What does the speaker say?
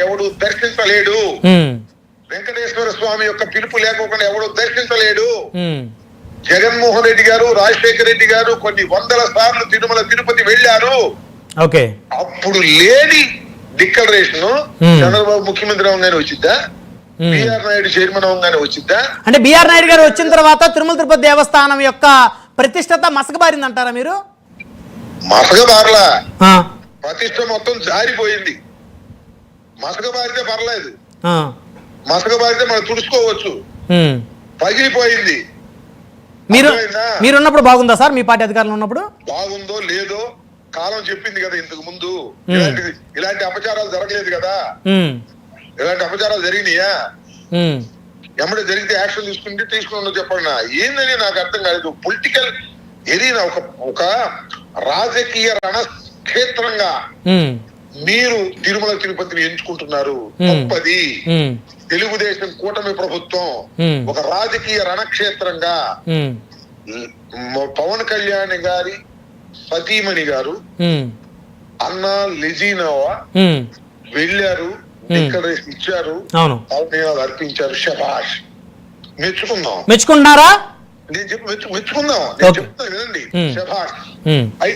ఎవడు దర్శించలేడు. ఉమ్, వెంకటేశ్వర స్వామి యొక్క పిలుపు లేకుండా ఎవడు దర్శించలేడు. ఉమ్, జగన్మోహన్ రెడ్డి గారు, రాజశేఖర రెడ్డి గారు కొన్ని వందల సార్లు తిరుమల తిరుపతి వెళ్ళారు. ఓకే. అప్పుడు లేని డిక్లరేషన్ చంద్రబాబు ముఖ్యమంత్రి అవగానే వచ్చిద్దా, బిఆర్ నాయుడు చైర్మన్ అవగానే వచ్చిద్దా? అంటే బిఆర్ నాయుడు గారు వచ్చిన తర్వాత తిరుమల తిరుపతి దేవస్థానం యొక్క ప్రతిష్టత మసకబారింది అంటారా మీరు? మసకబారలా, ప్రతిష్ట మొత్తం జారిపోయింది. మసకబారితే పర్లేదు, మసకబారితే మనం తుడుచుకోవచ్చు. పగిలిపోయింది. మీరున్నప్పుడు బాగుందా సార్? మీ పార్టీ అధికారంలో ఉన్నప్పుడు బాగుందో లేదో కాలం చెప్పింది కదా. ఇంతకు ముందు ఇలాంటి అపచారాలు జరగలేదు కదా. ఇలాంటి అపచారాలు జరిగినాయా? ఎమ్మడే జరిగితే యాక్షన్ తీసుకుని చెప్పండి. ఏందని నాకు అర్థం కాలేదు. పొలిటికల్ ఏదైనా ఒక రాజకీయ రణక్షేత్రంగా మీరు తిరుమల తిరుపతిని ఎంచుకుంటున్నారు. తప్పది. తెలుగుదేశం కూటమి ప్రభుత్వం ఒక రాజకీయ రణక్షేత్రంగా పవన్ కళ్యాణ్ గారి సతీమణి గారు అన్నా లెజీనోవా వెళ్ళారు, డిక్లరేషన్ ఇచ్చారు, అర్పించారు. శభాష్, మెచ్చుకుందాం. మెచ్చుకుంటున్నారా? నేను మెచ్చుకుందాం. నేను చెప్తాను వినండి. శభాష్. అయితే